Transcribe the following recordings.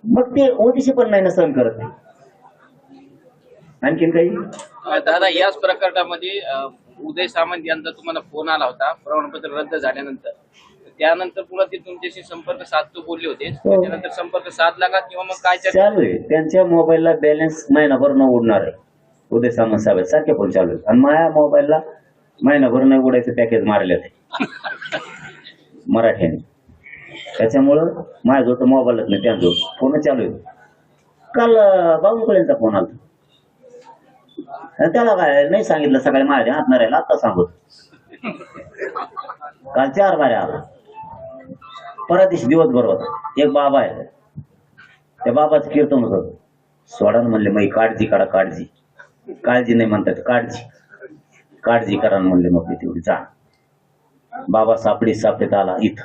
मग ते ओबीसी पण नाही ना सहन करत. आणखीन काही दादा याच प्रकरणामध्ये उदय सामंत यांचा तुम्हाला फोन आला होता प्रमाणपत्र रद्द झाल्यानंतर, त्यानंतर पुन्हा ते तुमच्याशी संपर्क साधतो बोलले होते, त्याच्यानंतर संपर्क साधला का किंवा मग काय चालू आहे? त्यांच्या मोबाईलला बॅलन्स महिनाभर न उडणार आहे. उदय सामंत साहेब सारखे फोन चालू आहे आणि माझ्या मोबाईलला महिनाभर न उडायचं पॅकेज मारले ते मराठ्याने. त्याच्यामुळं माझ्याजवळ तर मोबाईलच नाही, त्यांजवळ फोन चालू आहे. काल बावनकुळेंचा फोन आला, त्याला काय नाही सांगितलं सकाळी माझ्या हात नाही राहिला, आता सांगू. काल 4 बाऱ्या आला. परत दिवशी दिवसभर होता. एक बाबा आहे, त्या बाबाचं कीर्तन होतं. सोडा म्हणले मग काळजी करा, काळजी काळजी नाही म्हणतात, काळजी करा म्हणले. मग तेवढी जा. बाबा सापडीत आला इथं.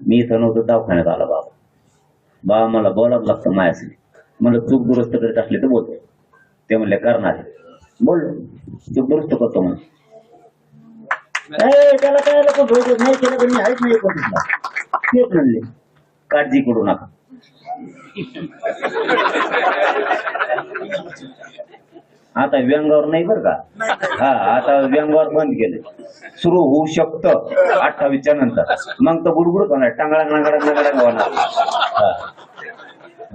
मी इथं नव्हतो, दवाखान्यात आला बाबा मला बोलावं लागतं माझ्यासाठी. मला चूक दुरुस्त करीत असले तर बोलतो. ते म्हणले करणार. बोललो चूक दुरुस्त करतो म्हणजे त्याला काय नाही केलं तर मी आहेच नाही कोणतीला. तेच म्हणले काळजी करू नका. आता व्यंगावर नाही बरं का. हा आता व्यंगावर बंद केलं. सुरू होऊ शकतं 28च्या नंतर. मग तर गुडगुड होणार, टांगळा नांगडा होणार.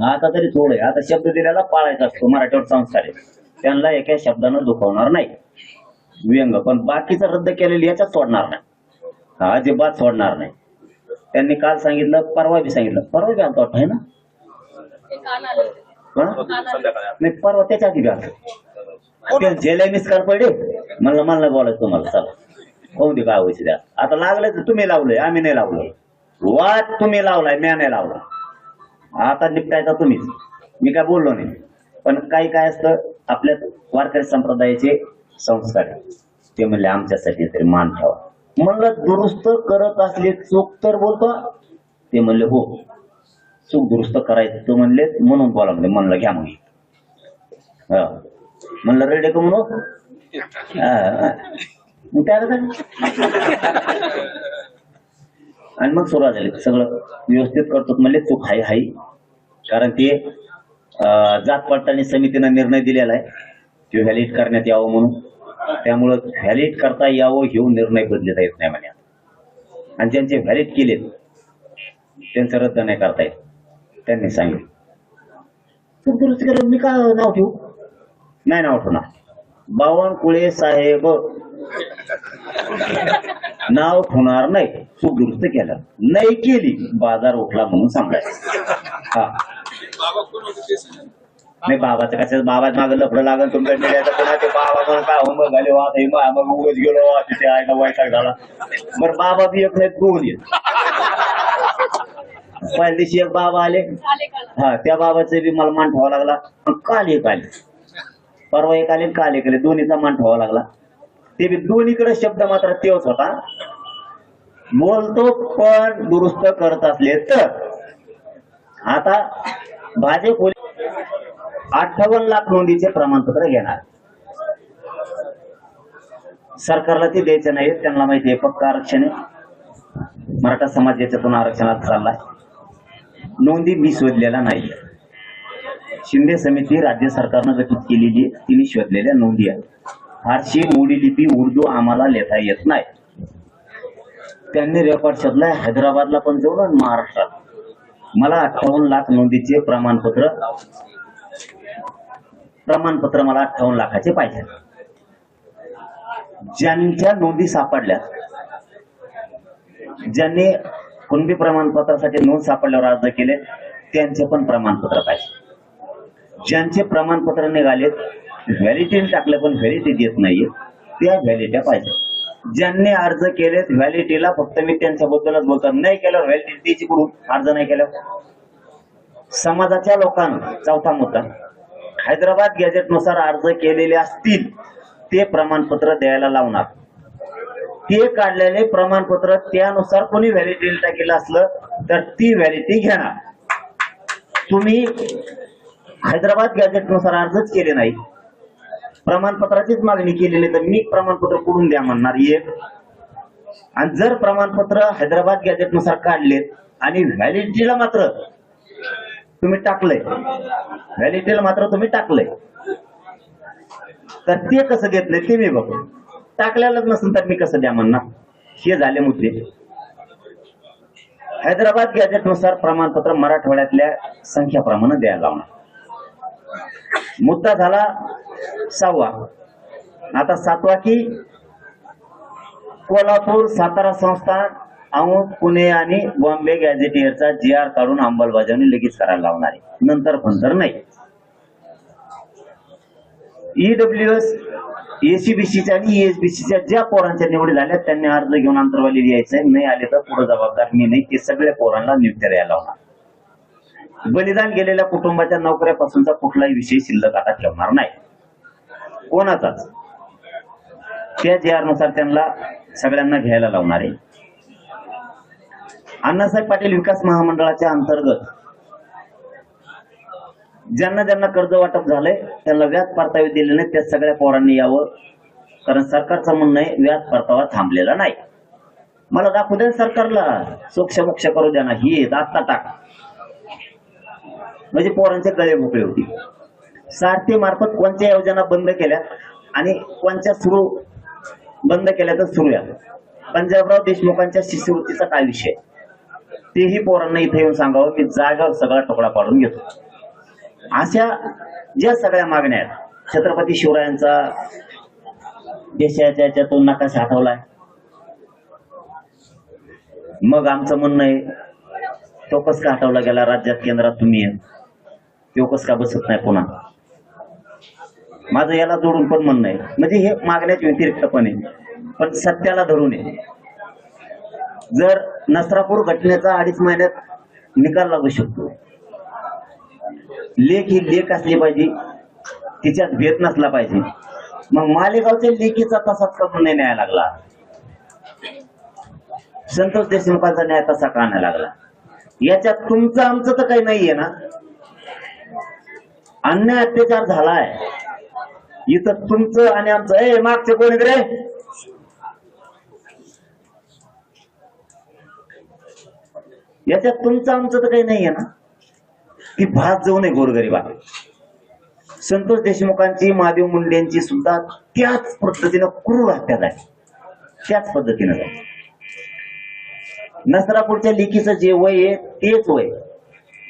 आता तरी थोडं आहे. आता शब्द दिलेला पाळायचा असतो. मराठीवर संस्कार आहे. त्यांना एका शब्दानं दुखवणार नाही व्यंग. पण बाकीचं रद्द केलेलं याच्यात सोडणार नाही, अजिबात सोडणार नाही. त्यांनी काल सांगितलं, परवा बी सांगितलं. परवा बी आलतो आहे ना, नाही परवा त्याच्या आधी बी आलतो. जेला मिस काल पडले मला बोलायचं तुम्हाला. चला होऊ दे काय व्हायचं द्या. आता लागलंय तर तुम्ही लावलंय, आम्ही नाही लावलोय. वाद तुम्ही लावलाय, म्या नाही लावला. आता निपटायचा तुम्हीच, मी काय बोललो नाही. पण काही काय असतं आपल्या वारकरी संप्रदायाचे संस्कार, ते म्हणले आमच्यासाठी तरी मान ठेवा. म्हणलं दुरुस्त करत असले चूक तर बोलतो. ते म्हणले हो चूक दुरुस्त करायचं तो म्हणले म्हणून बोला म्हणले. म्हणलं घ्या मग. म्हणलं रेडे का म्हणू आणि मग सुरुवात झाली. सगळं व्यवस्थित करतो म्हणले. चूक हाय कारण ते जात पडताळणी समितीनं निर्णय दिलेला आहे ते व्हॅलिड करण्यात यावं म्हणून. त्यामुळं व्हॅलिड करता यावं घेऊन निर्णय बदलता येत नाही म्हणे. आणि ज्यांचे व्हॅलिड केले त्यांचं रद्द नाही करता येत. त्यांनी सांगितलं दुरुस्ती करेल. मी काय नाव ठेवू? नाही नाव ठेवणार. बावनकुळे साहेब नाव ठेवणार नाही. चूक दुरुस्त केलं नाही केली, बाजार उठला म्हणून सांगायचं. हा नाही बाबाचं कसं बाबा मागं लफडं लागलं तुमच्या पुन्हा ते बाबा म्हणून काय होमवर्क झाले वा मग उगाच गेलो तिथे आयला वैताग झाला. बरं बाबा बी एक नाही दोन येत. पहिल्या दिवशी एक बाबा आले, हा त्या बाबाचे बी मला मान ठेवावा लागला. काल एक आले, परवा एक आले, काल एक आले. दोन्हीचा मान ठेवावा लागला. ते बी दोन्हीकडे शब्द मात्र तेच होता, बोलतो पण दुरुस्त करत असले तर. आता भाजप 58 लाख नोंदीचे प्रमाणपत्र घेणार. सरकारला ते द्यायचं नाही, त्यांना माहिती आहे पक्का आरक्षण आहे. मराठा समाज याच्यातून आरक्षणात चाललाय. नोंदी मी शोधलेला नाही. शिंदे समिती राज्य सरकारनं गठीत केलेली तिने शोधलेल्या नोंदी आहेत. फारशी मोडी लिपी उर्दू आम्हाला लिहिता येत नाही. त्यांनी रेकॉर्ड शोधलाय हैदराबादला पण जाऊन आणि महाराष्ट्रात. मला 58 लाख नोंदीचे प्रमाणपत्र मला 58 लाखाचे पाहिजे. ज्यांच्या नोंदी सापडल्या, ज्यांनी कुणबी प्रमाणपत्रासाठी नोंद सापडल्यावर अर्ज केले त्यांचे पण प्रमाणपत्र पाहिजे. ज्यांचे प्रमाणपत्र निघालेत व्हॅलिडिटी टाकले पण व्हॅलिडिटी देत नाहीये त्या व्हॅलिडिटी पाहिजे. ज्यांनी अर्ज केलेत व्हॅलिडिटीला फक्त मी त्यांच्याबद्दलच बोलतो, नाही केल्यावर व्हॅलिडिटीची कुठून अर्ज नाही केल्यावर. समाजाच्या लोकांना चौथा मुद्दा, हैदराबाद गॅजेटनुसार अर्ज केलेले असतील ते प्रमाणपत्र द्यायला लावणार. ते काढलेले प्रमाणपत्र त्यानुसार कोणी व्हॅलिडिटी टाकेलं असलं तर ती व्हॅलिडिटी घेणार. तुम्ही हैदराबाद गॅजेटनुसार अर्जच केले नाही, प्रमाणपत्राचीच मागणी केलेली, तर मी प्रमाणपत्र कुठून द्या म्हणणार एक. आणि जर प्रमाणपत्र हैदराबाद गॅजेटनुसार काढलेत आणि व्हॅलिडिटीला मात्र तुम्ही टाकलंय, व्हॅलिडिटीला मात्र तुम्ही टाकलंय. तर ते कसं घेतलंय ते मी बघू. टाकलेलंच नसेल तर मी कसं द्या म्हणणार. हे झाले मुद्दे. हैदराबाद गॅजेटनुसार प्रमाणपत्र मराठवाड्यातल्या संख्याप्रमाणे द्यायला लावणार. मुद्दा झाला 6वा. आता 7वा की कोल्हापूर, सातारा संस्थान, औंध, पुणे आणि बॉम्बे गॅझेटियरचा GR काढून अंमलबजावणी लगेच करायला लावणार आहे. नंतर फंतर नाही. EWS, ACBCच्या आणि ESBCच्या ज्या पोरांच्या निवडी झाल्या त्यांनी अर्ज घेऊन अंतरवाली यायचंय. नाही आले तर पुढे जबाबदार मी नाही. ते सगळ्या पोरांना नियुक्त्या द्यायला लावणार. बलिदान गेलेल्या कुटुंबाच्या नोकऱ्यापासूनचा कुठलाही विषय शिल्लक आता ठेवणार नाही कोणाचाच. त्या GR नुसार त्यांना सगळ्यांना घ्यायला लावणार आहे. अण्णासाहेब पाटील विकास महामंडळाच्या अंतर्गत ज्यांना ज्यांना कर्ज वाटप झालंय त्यांना व्याज परतावे दिले नाही त्या सगळ्या पोरांनी यावं. कारण सरकारचं म्हणणं आहे व्याज परतावा थांबलेला नाही. मला दाखवू द्या सरकारला, सोक्ष मोक्ष करू द्या ना. ही आत्ता टाक म्हणजे पोरांचे गळे मोकळे होतील. सारथी मार्फत कोणत्या योजना बंद केल्या आणि कोणत्या सुरू बंद केल्या तर सुरू आहे. पंजाबराव देशमुखांच्या शिष्यवृत्तीचा काय विषय तेही पोरांना इथे येऊन सांगावं. मी जागावर सगळा तुकडा पाडून घेतो. अशा ज्या सगळ्या मागण्या आहेत. छत्रपती शिवरायांचा देशाच्या याच्यातून नकाशा हटवलाय. मग आमचं म्हणणं आहे तो कस का हटवला गेला. राज्यात केंद्रात तुम्ही आहे तो कस का बसत नाही पुन्हा. माझं याला जोडून पण म्हणणं आहे. म्हणजे हे मागण्याच्या व्यतिरिक्त पण आहे पण सत्याला धरून आहे. जर नसरापूर घटनेचा 2.5 महिन्यात निकाल लागू शकतो. लेख ही लेख असली पाहिजे, तिच्यात भेद नसला पाहिजे. मग मालेगावच्या लेखीचा तसाच का नाही न्याय लागला. संतोष देशमुखांचा न्याय तसा का नाही लागला. याच्यात तुमचं आमचं तर काही नाहीये ना. अन्याय अत्याचार झालाय इथं तुमचं आणि आमचं. मागचे कोण रे याच्यात तुमचं आमचं तर काही नाहीये ना. ती भात जाऊ नये गोरगरीबा. संतोष देशमुखांची, महादेव मुंडेंची सुद्धा त्याच पद्धतीनं क्रूर हत्या झाली. त्याच पद्धतीनं झाली. नसरापूरच्या लेखीचं जे वय आहे तेच वय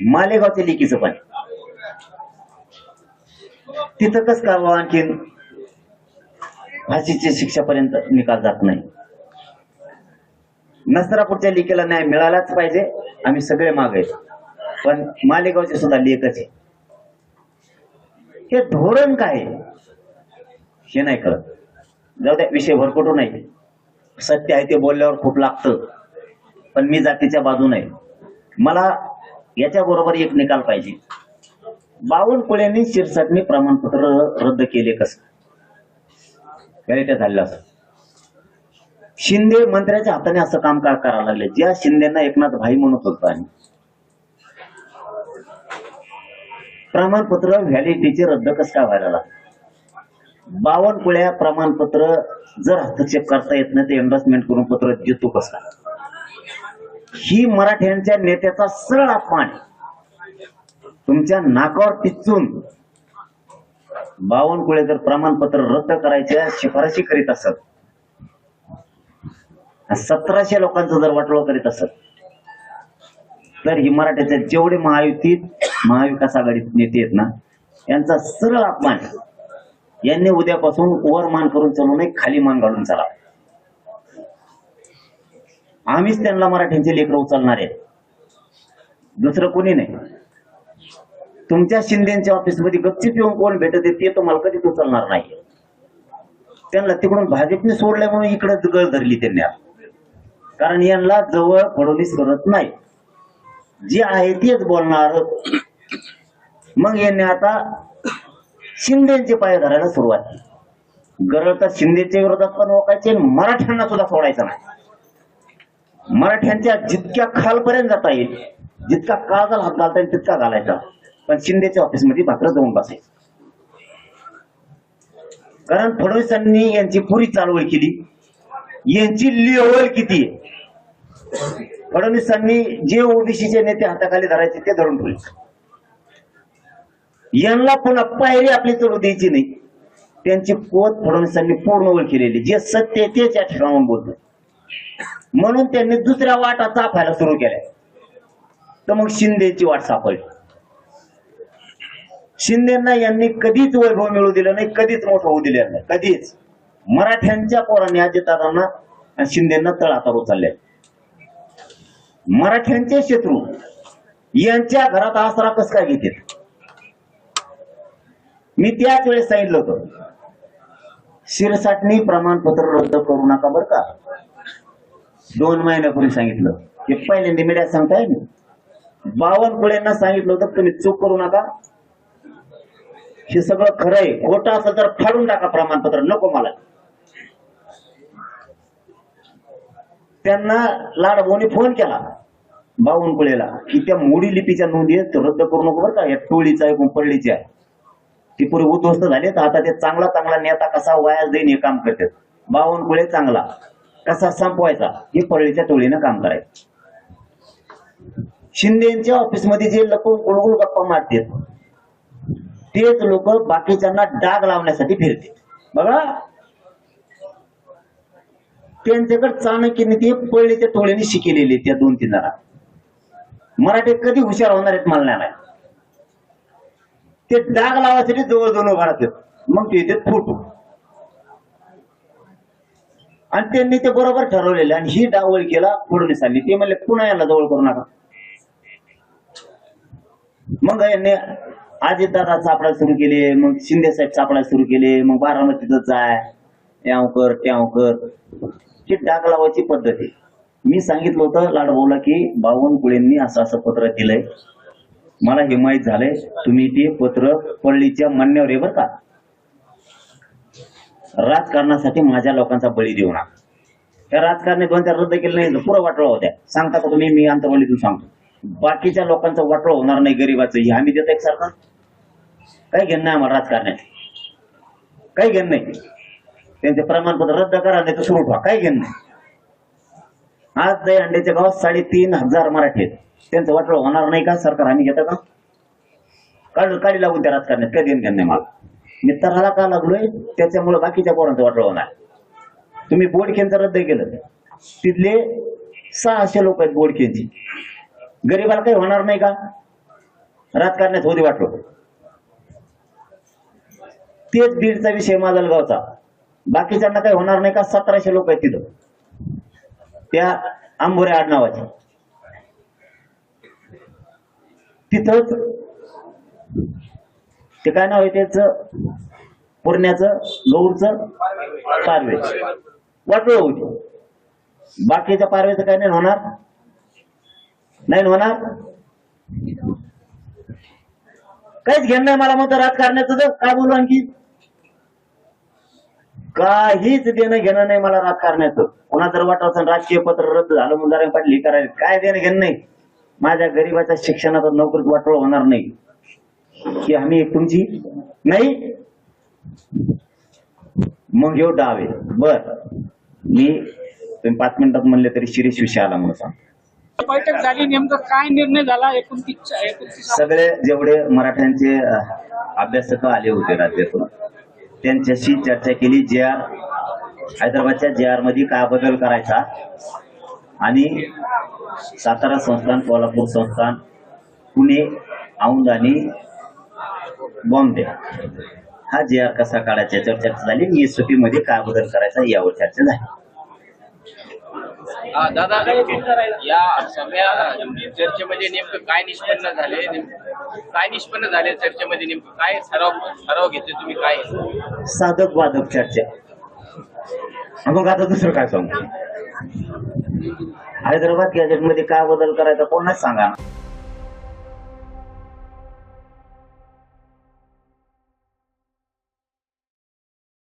मालेगावच्या लेखीचं पण. तिथं कस का आणखीन फाशीच्या शिक्षापर्यंत निकाल जात नाही. नसरापूरच्या लेखीला न्याय मिळालाच पाहिजे. आम्ही सगळे मागे पण मालेगावचे सुद्धा लेखच आहे. हे धोरण काय हे नाही कळत. जाऊ द्या विषय भरकटू नाही. सत्य आहे ते बोलल्यावर खूप लागतं पण मी जातीच्या बाजूने आहे. मला याच्या बरोबर एक निकाल पाहिजे. बावनकुळ्यांनी शिरसाटणी प्रमाणपत्र रद्द केले कसं काय झालं असं. शिंदे मंत्र्याच्या हाताने असं काम का करायला लागले. ज्या शिंदेना एकनाथ भाई म्हणत होतो आणि प्रमाणपत्र व्हॅलिडिटीचे रद्द कसं काय व्हायला लागले. बावनकुळ्या प्रमाणपत्र जर हस्तक्षेप करता येत नाही ते एन्डोर्समेंट करून पत्र देतो कसं काय. ही मराठ्यांच्या नेत्याचा सरळ अपमान. तुमच्या नाकावर टिचून बावनकुळे जर प्रमाणपत्र रद्द करायच्या शिफारशी करीत असत, 1700 लोकांचं जर वाटोळ करीत असत तर ही मराठ्याच्या जेवढे महाविकास आघाडीत नेते आहेत ना यांचा सरळ अपमान. यांनी उद्यापासून वर मान करून चालू नये, खाली मान घालून चाला. आम्हीच त्यांना मराठ्यांचे लेकरं उचलणार आहेत, दुसरं कोणी नाही. तुमच्या शिंदेच्या ऑफिसमध्ये गपचिप येऊन कोण भेटत ते तुम्हाला कधीच उचलणार नाही. त्यांना तिकडून भाजपने सोडल्यामुळे इकडे गळ धरली त्यांनी. कारण यांना जवळ फडणवीस करत नाही, जे आहे तेच बोलणार. मग यांनी आता शिंदेचे पाय धरायला सुरुवात केली. गरज तर शिंदेच्या विरोधात पण ओकायचे, मराठ्यांना सुद्धा सोडायचं नाही. मराठ्यांच्या जितक्या खालपर्यंत जाता येईल, जितका काळजाला हात घालता येईल तितका घालायचा, पण शिंदेच्या ऑफिसमध्ये मात्र जाऊन बसायचं. कारण फडणवीसांनी यांची पुरी चालवळ केली. यांची लेवल किती आहे. फडणवीसांनी जे ओबीसीचे नेते हाताखाली धरायचे ते धरून ठेवले. यांना पुन्हा पायरी आपली चढू द्यायची नाही. त्यांची पोत फडणवीसांनी पूर्ण ओळखलेली, जे सत्य आहे तेच या ठिकाणाहून बोलतो. म्हणून त्यांनी दुसऱ्या वाटा चापायला सुरू केल्या. तर मग शिंदेची वाट सापडली. शिंदेना यांनी कधीच वैभव मिळू दिलं नाही, कधीच मोठं होऊ दिलं नाही, कधीच. मराठ्यांच्या पोरांनी अजितदादांना आणि शिंदेना तळातार उचलले. मराठ्यांचे शत्रू यांच्या घरात आसरा कस काय घेतील. मी त्याच वेळेस सांगितलं होतं, शिरसाटणी प्रमाणपत्र रद्द करू नका बरं का. 2 महिन्यापूर्वी सांगितलं. हे पहिल्यांदा मीडियात सांगताय मी. बावनकुळेंना सांगितलं होतं तुम्ही चूक करू नका, हे सगळं खरं आहे, खोटं असं तर फाडून टाका प्रमाणपत्र, नको मला. त्यांना लाडभाऊनी फोन केला बावनकुळेला की त्या मोडी लिपीच्या नोंदी रद्द करू नको बरं का, या टोळीचा आहे पडलीची आहे. ती पूर्वी उद्ध्वस्त झाले, तर आता ते चांगला चांगला नेता कसा वायास देईन हे काम करतात. बावनकुळे चांगला कसा संपवायचा हे पडलीच्या टोळीनं काम करायचं. शिंदेच्या ऑफिसमध्ये जे लोक गुळगुळ गप्पा मारतात तेच लोक बाकीच्यांना डाग लावण्यासाठी फिरते. बघा त्यांच्याकडे चाणक्य नीती पडलीच्या टोळीने शिकलेली त्या 2-3 जणांना. मराठी कधी हुशार होणार आहेत मला नाही. ते डाग लावायसाठी जवळ जवळ उभा राहतात, मग ते येते फोटो. आणि त्यांनी ते बरोबर ठरवलेले. आणि ही डावळ केला फडणवीसांनी. ते म्हणले पुन्हा याला जवळ करू नका. मग यांनी अजितदादा सापडायला सुरू केले, मग शिंदे साहेब सापडायला सुरू केले, मग बारामतीतच जाय याव कर त्याव कर. ही डाग लावायची पद्धत आहे. मी सांगितलं होतं लाडभाऊला की बावनकुळेंनी असं असं पत्र दिलंय, मला हे माहीत झालंय, तुम्ही ते पत्र पडलीच्या मान्यवर आहे बरं का. राजकारणासाठी माझ्या लोकांचा बळी देऊ नका. त्या राजकारणी 2-4 रद्द केलं नाही, पुरं वाटोळा होत्या. सांगता का तुम्ही, मी अंतर्वलीतून सांगतो. बाकीच्या लोकांचं वाटोळ होणार नाही, गरीबाचं. हे आम्ही देतो एक सरकार. काही घेणं नाही आम्हाला राजकारण्यात, काही घेणं नाही. त्यांचे प्रमाणपत्र रद्द करा नाही तर सुरू ठेवा, काही घेणं नाही. आज दही अंड्याच्या गावात 3,500 मराठी आहेत. त्यांचं वाटोळ होणार नाही का सरकार आम्ही घेतं का. काढी लागून त्या राजकारणात काही घेणं नाही मला. मी तराला का लागलोय त्याच्यामुळे बाकीच्या पोरांचं वाटोळ होणार. तुम्ही बोडखेंचं रद्द केलं, तिथले 600 लोक आहेत बोडखेंची. गरीबाला काही होणार नाही का राजकारणात होती वाटलो. तेच बीडचा विषय माजलगावचा, बाकीच्यांना काही होणार नाही का. 1700 लोक आहेत तिथं, त्या आंबोरे आडनावाचे. तिथंच ते काय नाव आहे त्याच पुरण्याचं गौरचं पारवे वाटोळ होती. बाकीच्या पारवेचं काय नाही होणार, नाही होणार. काहीच घेणं नाही मला म्हणतो राजकारणाचं. तर काय बोलू आणखी, काहीच देणं घेणं नाही मला राजकारणाचं. कोणा जर वाटत राजकीय पत्र रद्द झालं मुंजारे पाटील हे करायला, काय देणं घेणं नाही. माझ्या गरीबाच्या शिक्षणाचा नोकरीत वाटोळ होणार नाही की आम्ही तुमची नाही. मग घेऊ डावे बर. मी तुम्ही 5 मिनिटात म्हणले तरी शिरीष विषय आला म्हणून सांग. बैठक झाली, नेमकं काय निर्णय झाला. 29 सगळे जेवढे मराठ्यांचे अभ्यासक आले होते राज्यातून त्यांच्याशी चर्चा केली. हैदराबादच्या JR मध्ये काय बदल करायचा आणि सातारा संस्थान, कोल्हापूर संस्थान, पुणे, औंध आणि बॉम्बे हा JR कसा काढायचा याच्यावर चर्चा झाली. SOP मध्ये काय बदल करायचा यावर चर्चा झाली. दादा या सगळ्या चर्चेमध्ये नेमकं काय निष्पन्न झाले चर्चेमध्ये नेमकं काय ठराव घेतले तुम्ही. काय साधक वादक चर्चा. मग आता दुसरं काय सांगू. हैदराबाद गॅजेट मध्ये काय बदल करायचा कोणाच सांगा.